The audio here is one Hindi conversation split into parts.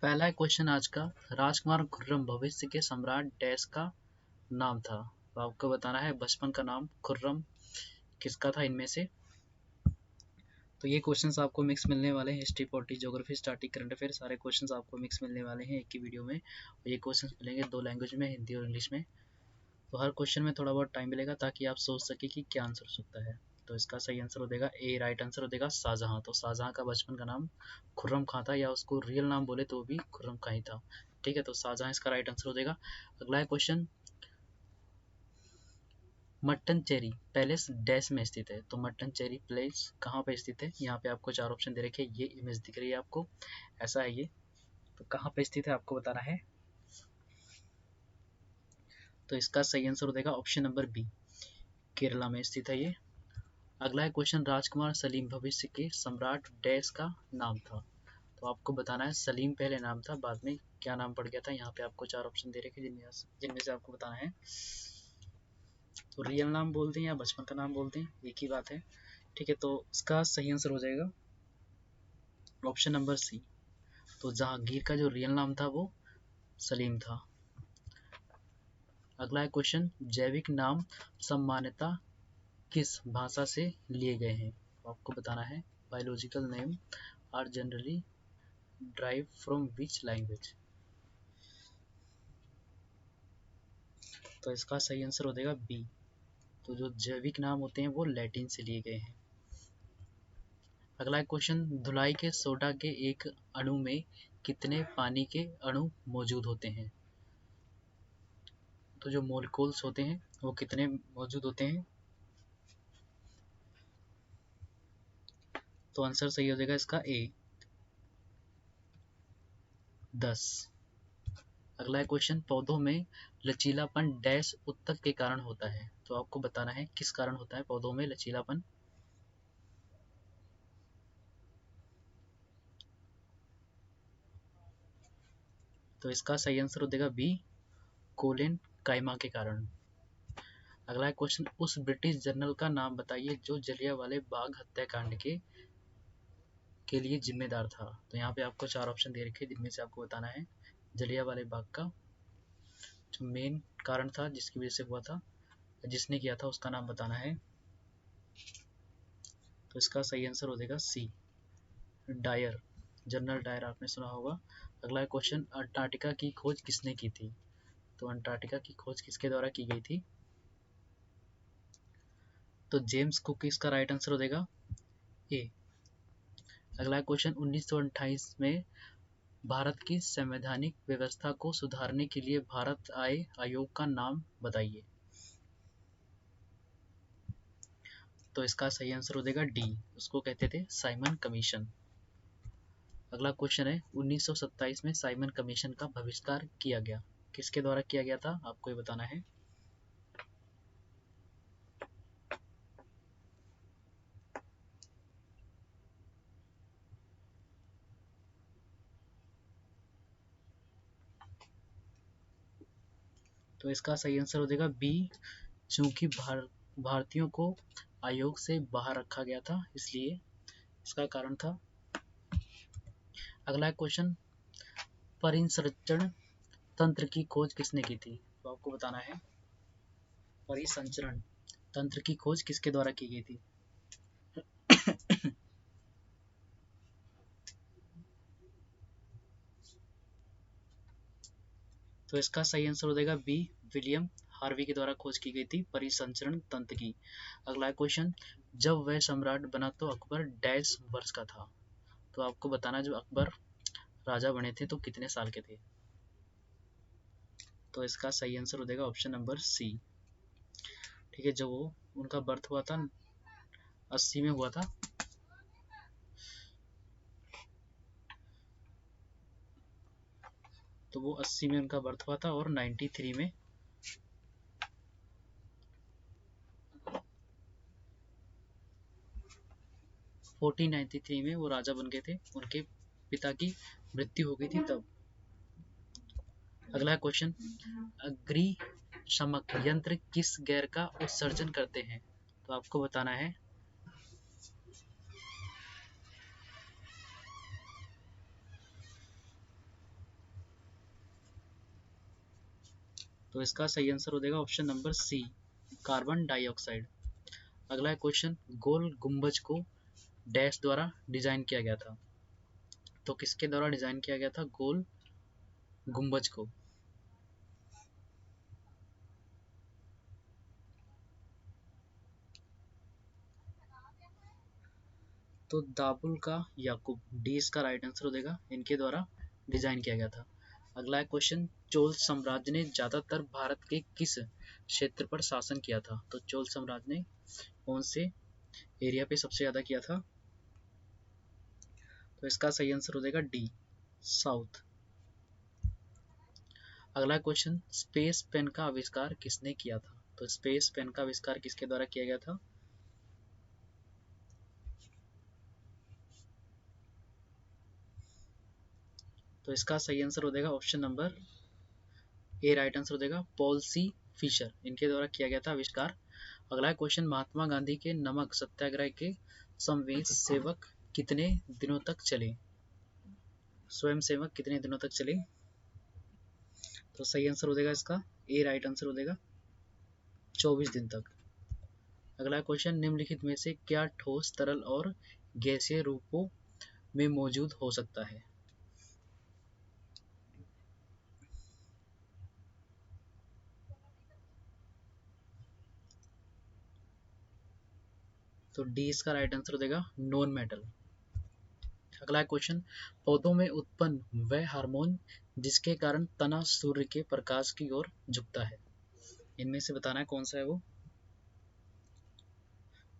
पहला क्वेश्चन आज का, राजकुमार खुर्रम भविष्य के सम्राट डैश का नाम था। तो आपको बताना है बचपन का नाम खुर्रम किसका था इनमें से। तो ये क्वेश्चंस आपको मिक्स मिलने वाले हैं, history, polity, geography, static, current affair, सारे क्वेश्चंस आपको मिक्स मिलने वाले हैं एक ही वीडियो में। और ये क्वेश्चंस मिलेंगे दो लैंग्वेज में, हिंदी और इंग्लिश में। तो हर क्वेश्चन में थोड़ा बहुत टाइम मिलेगा ताकि आप सोच सके कि क्या आंसर हो सकता है। तो इसका सही आंसर हो देगा ए, राइट आंसर हो देगा शाहजहां। तो शाहजहां का बचपन का नाम खुर्रम खां था, या उसको रियल नाम बोले तो भी खुर्रम खां ही था। ठीक है, तो शाहजहां इसका राइट आंसर हो देगा। अगला है क्वेश्चन, मट्टनचेरी पैलेस डैश में स्थित है। तो मट्टनचेरी पैलेस कहाँ पे स्थित है, यहाँ पे आपको चार ऑप्शन दे रखे हैं। ये इमेज दिख रही है आपको, ऐसा है ये। तो कहाँ पे स्थित है आपको बताना है। तो इसका सही आंसर हो देगा ऑप्शन नंबर बी, केरला में स्थित है ये। अगला है क्वेश्चन, राजकुमार सलीम भविष्य के सम्राट डैश का नाम था। तो आपको बताना है सलीम पहले नाम था, बाद में क्या नाम पड़ गया था। यहाँ पे आपको चार ऑप्शन दे रखे जिनमें से आपको बताना है। तो रियल नाम बोलते हैं या बचपन का नाम बोलते हैं, एक ही बात है। ठीक है, तो इसका सही आंसर हो जाएगा ऑप्शन नंबर सी। तो जहांगीर का जो रियल नाम था वो सलीम था। अगला है क्वेश्चन, जैविक नाम सामान्यता किस भाषा से लिए गए हैं। तो आपको बताना है biological name are generally drive from which language. तो इसका सही आंसर हो जाएगा बी। तो जो जैविक नाम होते हैं वो लैटिन से लिए गए हैं। अगला क्वेश्चन, धुलाई के सोडा के एक अणु में कितने पानी के अणु मौजूद होते हैं। तो जो मोलिक्यूल्स होते हैं वो कितने मौजूद होते हैं। तो आंसर सही हो जाएगा इसका ए, 10। अगला क्वेश्चन, पौधों में लचीलापन डैश उत्तक के कारण होता है। तो आपको बताना है किस कारण होता है पौधों में लचीलापन। तो इसका सही आंसर हो जाएगा बी, कोलेन कायमा के कारण। अगला क्वेश्चन, उस ब्रिटिश जनरल का नाम बताइए जो जलियांवाले बाग हत्याकांड के लिए जिम्मेदार था। तो यहाँ पे आपको चार ऑप्शन दे रखे जिनमें से आपको बताना है जलियांवाले बाग का जो मेन कारण था जिसकी वजह से हुआ था, जिसने किया था उसका नाम बताना है। तो इसका सही आंसर हो जाएगा सी, डायर, जनरल डायर आपने सुना होगा। अगला क्वेश्चन, अंटार्कटिका की खोज किसने की थी। तो अंटार्कटिका की खोज किसके द्वारा की गई थी। तो जेम्स कुक इसका राइट आंसर हो जाएगा ए। अगला क्वेश्चन, 1928 में भारत की संवैधानिक व्यवस्था को सुधारने के लिए भारत आए आयोग का नाम बताइए। तो इसका सही आंसर हो जाएगा डी, उसको कहते थे साइमन कमीशन। अगला क्वेश्चन है, 1927 में साइमन कमीशन का बहिष्कार किया गया, किसके द्वारा किया गया था आपको ये बताना है। तो इसका सही आंसर हो जाएगा बी, चूंकि भारतीयों को आयोग से बाहर रखा गया था इसलिए इसका कारण था। अगला क्वेश्चन, परिसंचरण तंत्र की खोज किसने की थी। तो आपको बताना है परिसंचरण तंत्र की खोज किसके द्वारा की गई थी। तो इसका सही आंसर हो जाएगा बी, विलियम हार्वी के द्वारा खोज की गई थी परिसंचरण तंत्र की। अगला क्वेश्चन, जब वह सम्राट बना तो अकबर डैश वर्ष का था। तो आपको बताना जब अकबर राजा बने थे तो कितने साल के थे। तो इसका सही आंसर हो जाएगा ऑप्शन नंबर सी। ठीक है, जब वो उनका बर्थ हुआ था 80 में हुआ था। तो वो 80 में उनका बर्थ हुआ था और 93 में 1493 में वो राजा बन गए थे, उनके पिता की मृत्यु हो गई थी तब। अगला क्वेश्चन, अग्निशमक यंत्र किस गैर का उत्सर्जन करते हैं। तो आपको बताना है तो इसका सही आंसर हो जाएगा option number C, carbon dioxide. अगला है क्वेश्चन, गोल गुंबज को डैश द्वारा डिजाइन किया गया था। तो किसके द्वारा डिजाइन किया गया था गोल गुंबज को? तो दाबुल का याकूब, डी इसका राइट आंसर हो जाएगा, इनके द्वारा डिजाइन किया गया था। अगला है क्वेश्चन, चोल साम्राज्य ने ज्यादातर भारत के किस क्षेत्र पर शासन किया था? तो चोल साम्राज्य ने कौन से एरिया पे सबसे ज्यादा किया था? तो इसका सही आंसर हो जाएगा डी, साउथ। अगला क्वेश्चन, स्पेस पेन का आविष्कार किसने किया था? तो स्पेस पेन का आविष्कार किसके द्वारा किया गया था? तो इसका सही आंसर हो जाएगा option number A, right answer हो जाएगा, पॉल सी फिशर, इनके द्वारा किया गया था आविष्कार। अगला क्वेश्चन, महात्मा गांधी के नमक सत्याग्रह के संवेद सेवक कितने दिनों तक चले? स्वयं सेवक कितने दिनों तक चले? तो सही आंसर हो जाएगा इसका ए, राइट आंसर हो जाएगा 24 दिन तक। अगला क्वेश्चन, निम्नलिखित में से क्या ठोस, तरल और गैसीय रूपों में मौजूद हो सकता है? तो डी इसका राइट आंसर हो जाएगा, नॉन मेटल। अगला क्वेश्चन, पौधों में उत्पन्न वह हार्मोन जिसके कारण तना सूर्य के प्रकाश की ओर झुकता है, इनमें से बताना है कौन सा है वो?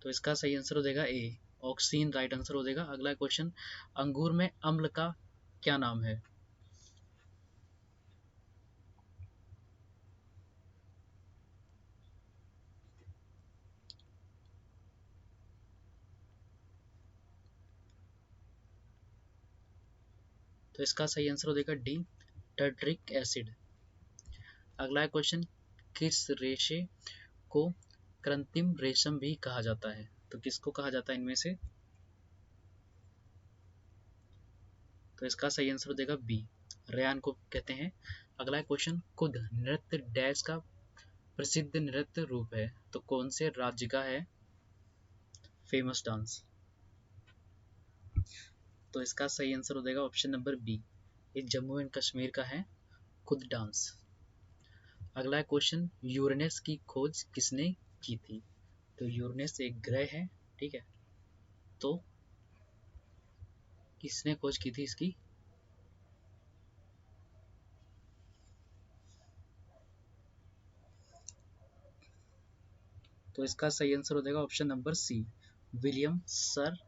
तो इसका सही आंसर हो जाएगा ए, ऑक्सीन, राइट आंसर हो जाएगा। अगला क्वेश्चन, अंगूर में अम्ल का क्या नाम है? तो इसका सही आंसर हो जाएगा डी, टर्टरिक एसिड। अगला क्वेश्चन, किस रेशे को कृत्रिम रेशम भी कहा जाता है? तो किसको कहा जाता है इनमें से? तो इसका सही आंसर हो जाएगा बी, रेयान को कहते हैं। अगला क्वेश्चन, खुद नृत्य डैश का प्रसिद्ध नृत्य रूप है, तो कौन से राज्य का है फेमस डांस? तो इसका सही आंसर हो जाएगा ऑप्शन नंबर बी, ये जम्मू एंड कश्मीर का है खुद डांस। अगला क्वेश्चन, यूरेनस की खोज किसने की थी? तो यूरेनस एक ग्रह है, ठीक है, तो किसने खोज की थी इसकी? तो इसका सही आंसर हो जाएगा option number C, William sir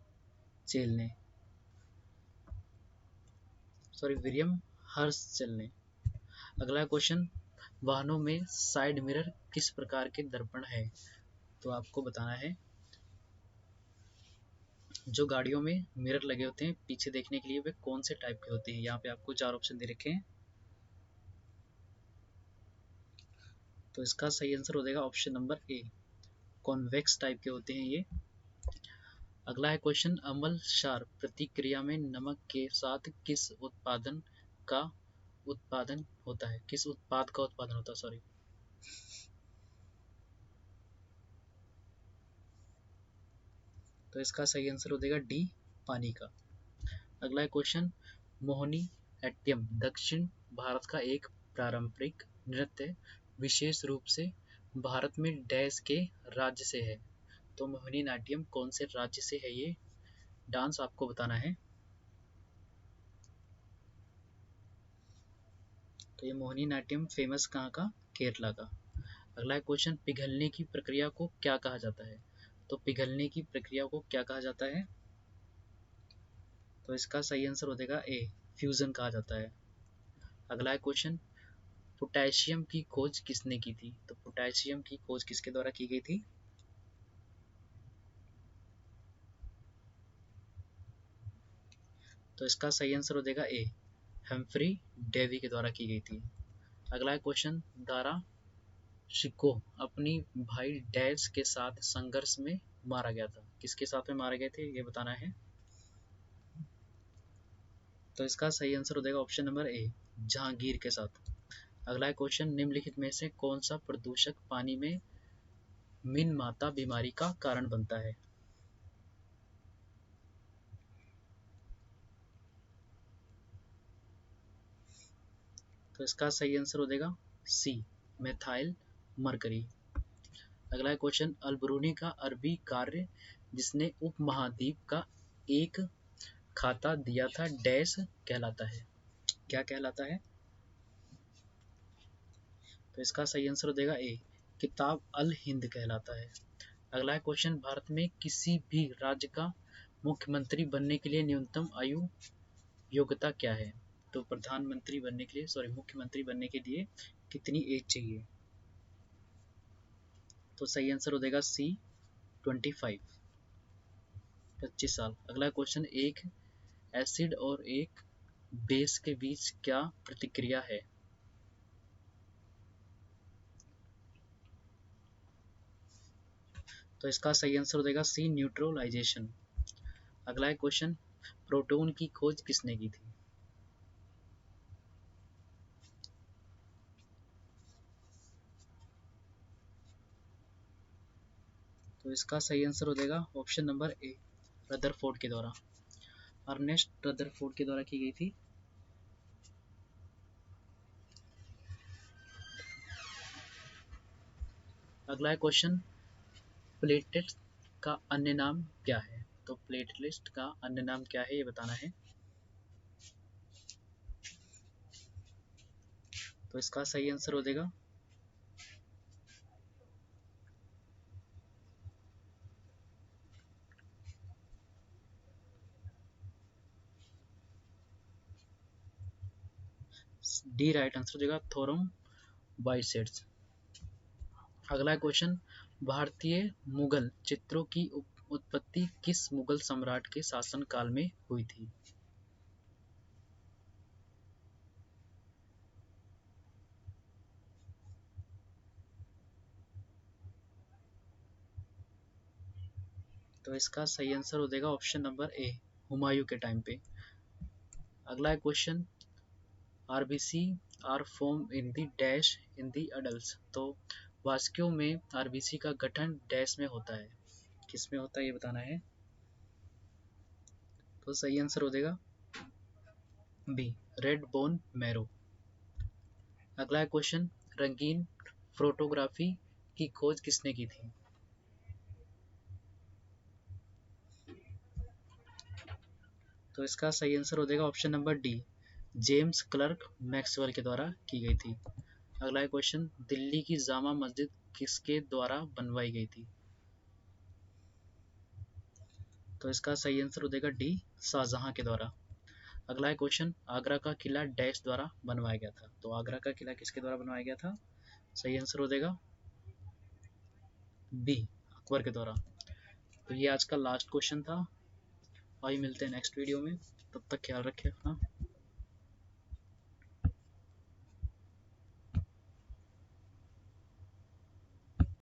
चेल ने, सॉरी विलियम हर्शचेल ने। अगला क्वेश्चन, वाहनों में साइड मिरर किस प्रकार के दर्पण है? तो आपको बताना है, जो गाड़ियों में मिरर लगे होते हैं पीछे देखने के लिए, वे कौन से टाइप के होते हैं? यहाँ पे आपको 4 ऑप्शन दे रखे हैं। तो इसका सही आंसर हो जाएगा option number A, convex type के होते हैं ये। अगला है क्वेश्चन, अम्ल क्षार प्रतिक्रिया में नमक के साथ किस उत्पादन होता है, किस उत्पाद का उत्पादन होता है, सॉरी। तो इसका सही आंसर हो जाएगा डी, पानी का। अगला है क्वेश्चन, मोहिनी अट्टम दक्षिण भारत का एक पारंपरिक नृत्य विशेष रूप से भारत में डैश के राज्य से है? तो मोहिनी नाट्यम कौन से राज्य से है ये डांस, आपको बताना है। तो ये मोहिनी नाट्यम फेमस कहाँ का? केरला का। अगला क्वेश्चन, पिघलने की प्रक्रिया को क्या कहा जाता है? तो पिघलने की प्रक्रिया को क्या कहा जाता है? तो इसका सही आंसर हो जाएगा ए, फ्यूजन कहा जाता है। अगला क्वेश्चन, पोटेशियम की खोज किसने की थी? तो पोटेशियम की खोज किसके द्वारा की गई थी? तो इसका सही आंसर हो जाएगा ए, हम्फ्री डेवी के द्वारा की गई थी। अगला क्वेश्चन, दारा शिको अपनी भाई डैश के साथ संघर्ष में मारा गया था, किसके साथ में मारे गए थे ये बताना है। तो इसका सही आंसर हो जाएगा ऑप्शन नंबर ए, जहांगीर के साथ। अगला है क्वेश्चन, निम्नलिखित में से कौन सा प्रदूषक पानी में मिनमाता बीमारी का कारण बनता है? तो इसका सही आंसर हो जाएगा सी, मेथाइल मरकरी। अगला है क्वेश्चन, अलबरूनी का अरबी कार्य जिसने उपमहाद्वीप का एक खाता दिया था डैश कहलाता है? क्या कहलाता है? तो इसका सही आंसर हो जाएगा ए, किताब अल हिंद कहलाता है। अगला है क्वेश्चन, भारत में किसी भी राज्य का मुख्यमंत्री बनने के लिए न्यूनतम आयु योग्यता क्या है? तो प्रधानमंत्री बनने के लिए, सॉरी, मुख्यमंत्री बनने के लिए कितनी एज चाहिए? तो सही आंसर हो जाएगा सी, 25, 25 साल। अगला क्वेश्चन, एक एसिड और एक बेस के बीच क्या प्रतिक्रिया है? तो इसका सही आंसर हो जाएगा सी, न्यूट्रलाइजेशन। अगला है क्वेश्चन, प्रोटॉन की खोज किसने की थी? तो इसका सही आंसर हो जाएगा ऑप्शन नंबर ए, रदरफोर्ड के द्वारा, अर्नेस्ट रदरफोर्ड के द्वारा की गई थी। अगला है क्वेश्चन, प्लेटलेट का अन्य नाम क्या है? तो प्लेटलेट का अन्य नाम क्या है, ये बताना है। तो इसका सही आंसर हो जाएगा डी, राइट आंसर हो जाएगा थोरम्बाइसेट्स। अगला क्वेश्चन, भारतीय मुगल चित्रों की उत्पत्ति किस मुगल सम्राट के शासन काल में हुई थी? तो इसका सही आंसर हो जाएगा ऑप्शन नंबर ए, हुमायूं के टाइम पे। अगला है question, RBC are form in the dash in the adult. तो वास्कियों में आरबीसी का गठन डैश में होता है, किस में होता है ये बताना है। तो सही आंसर हो जाएगा बी, रेड बोन मैरो। अगला है क्वेश्चन, रंगीन फोटोग्राफी की खोज किसने की थी? तो इसका सही आंसर हो जाएगा option number D, James clerk Maxwell के द्वारा की गई थी। अगला है क्वेश्चन, दिल्ली की जामा मस्जिद किसके द्वारा बनवाई गई थी? तो इसका सही आंसर हो जाएगा डी, शाहजहां के द्वारा। अगला है क्वेश्चन, आगरा का किला डैश द्वारा बनवाया गया था? तो आगरा का किला किसके द्वारा बनवाया गया था? सही आंसर हो जाएगा बी, अकबर के द्वारा। तो ये आज का लास्ट क्वेश्चन था। आइए मिलते हैं नेक्स्ट वीडियो में, तब तक ख्याल रखें अपना।